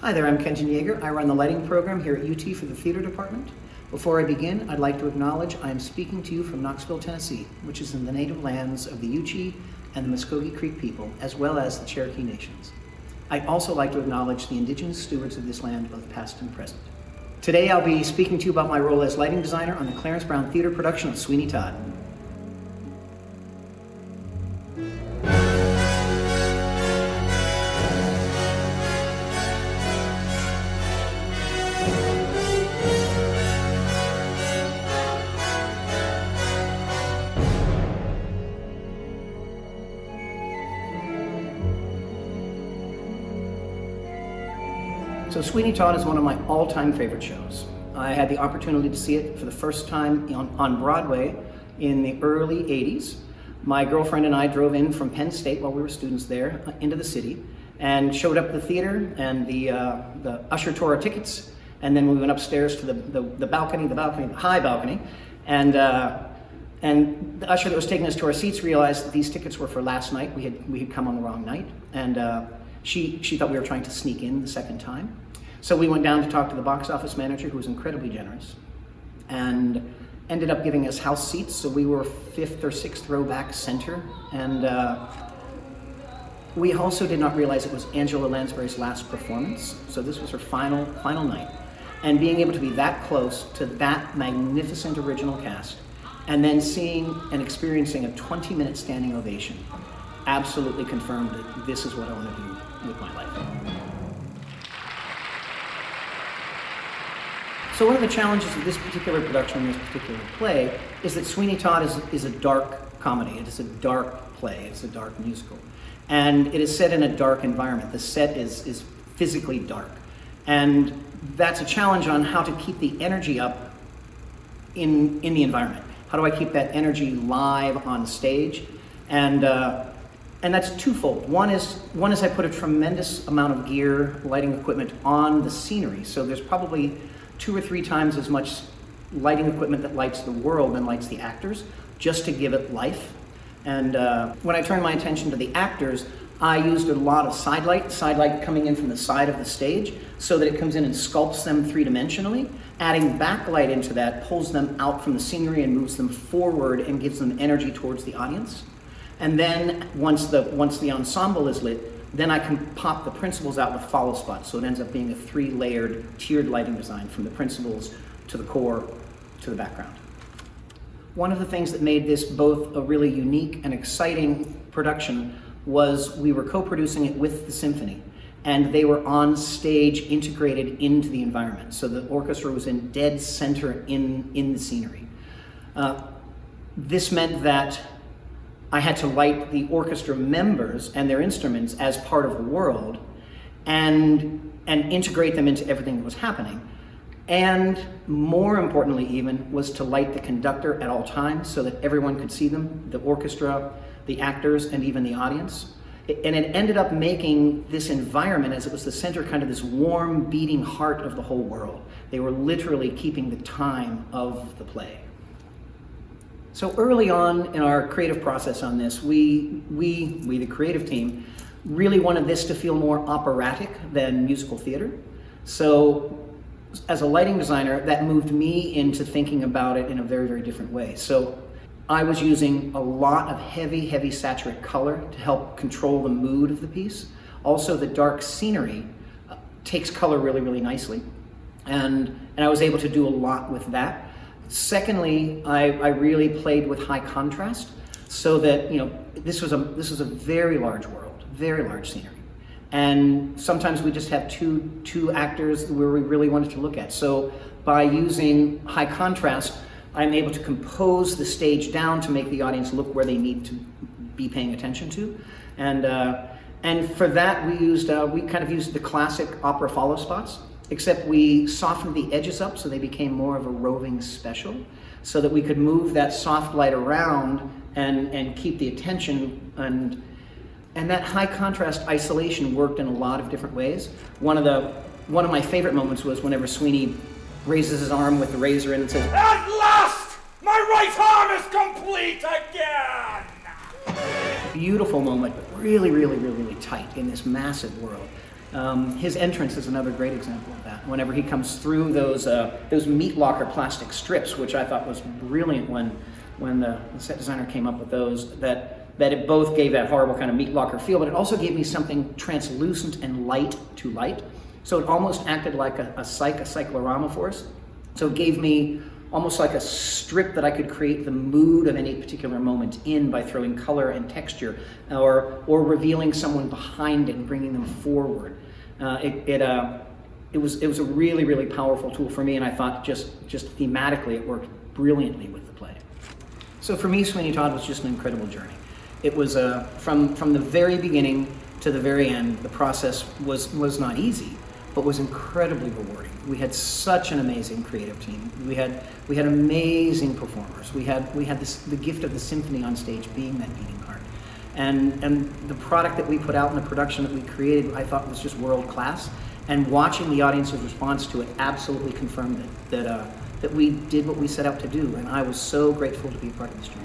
Hi there, I'm Kenton Yeager. I run the lighting program here at UT for the theater department. Before I begin, I'd like to acknowledge I am speaking to you from Knoxville, Tennessee, which is in the native lands of the Yuchi and the Muskogee Creek people, as well as the Cherokee Nations. I'd also like to acknowledge the indigenous stewards of this land, both past and present. Today I'll be speaking to you about my role as lighting designer on the Clarence Brown Theater production of Sweeney Todd. So Sweeney Todd is one of my all-time favorite shows. I had the opportunity to see it for the first time on Broadway in the early 80s. My girlfriend and I drove in from Penn State while we were students there into the city and showed up at the theater, and the usher tore our tickets, and then we went upstairs to the high balcony, and the usher that was taking us to our seats realized that these tickets were for last night. We had come on the wrong night, and she thought we were trying to sneak in the second time. So we went down to talk to the box office manager, who was incredibly generous, and ended up giving us house seats. So we were 5th or 6th row back center. And we also did not realize it was Angela Lansbury's last performance. So this was her final night. And being able to be that close to that magnificent original cast, and then seeing and experiencing a 20-minute standing ovation, absolutely confirmed that this is what I want to do with my life. So one of the challenges of this particular production, this particular play, is that Sweeney Todd is a dark comedy. It is a dark play. It's a dark musical. And it is set in a dark environment. The set is physically dark. And that's a challenge on how to keep the energy up in the environment. How do I keep that energy live on stage? And that's twofold. One is I put a tremendous amount of gear, lighting equipment on the scenery. So there's probably 2 or 3 times as much lighting equipment that lights the world than lights the actors, just to give it life. And when I turned my attention to the actors, I used a lot of side light coming in from the side of the stage, so that it comes in and sculpts them 3-dimensionally. Adding backlight into that pulls them out from the scenery and moves them forward and gives them energy towards the audience. And then once the ensemble is lit, then I can pop the principals out with follow spots. So it ends up being a 3-layered tiered lighting design, from the principals to the core to the background. One of the things that made this both a really unique and exciting production was we were co-producing it with the symphony, and they were on stage integrated into the environment. So the orchestra was in dead center in the scenery. This meant that I had to light the orchestra members and their instruments as part of the world and integrate them into everything that was happening. And more importantly even, was to light the conductor at all times so that everyone could see them, the orchestra, the actors, and even the audience. And it ended up making this environment, as it was the center, kind of this warm, beating heart of the whole world. They were literally keeping the time of the play. So early on in our creative process on this, we the creative team, really wanted this to feel more operatic than musical theater. So as a lighting designer, that moved me into thinking about it in a very, very different way. So I was using a lot of heavy saturate color to help control the mood of the piece. Also, the dark scenery takes color really, really nicely. And I was able to do a lot with that. Secondly, I really played with high contrast, so that, this was a very large world, very large scenery. And sometimes we just have two actors where we really wanted to look at. So by using high contrast, I'm able to compose the stage down to make the audience look where they need to be paying attention to. And for that, we kind of used the classic opera follow spots, except we softened the edges up so they became more of a roving special, so that we could move that soft light around and keep the attention. And that high contrast isolation worked in a lot of different ways. One of my favorite moments was whenever Sweeney raises his arm with the razor in and says, "At last, my right arm is complete again!" Beautiful moment, but really, really, really, really tight in this massive world. His entrance is another great example of that. Whenever he comes through those meat locker plastic strips, which I thought was brilliant when the set designer came up with those, that it both gave that horrible kind of meat locker feel, but it also gave me something translucent and light to light. So it almost acted like a cyclorama for us. So it gave me almost like a strip that I could create the mood of any particular moment in by throwing color and texture, or revealing someone behind it and bringing them forward. It was a really, really powerful tool for me, and I thought just thematically it worked brilliantly with the play. So for me, Sweeney Todd was just an incredible journey. It was from the very beginning to the very end. The process was not easy, but was incredibly rewarding. We had such an amazing creative team. We had amazing performers. We had the gift of the symphony on stage being that beating heart, and the product that we put out and the production that we created, I thought was just world class. And watching the audience's response to it absolutely confirmed that we did what we set out to do. And I was so grateful to be a part of this journey.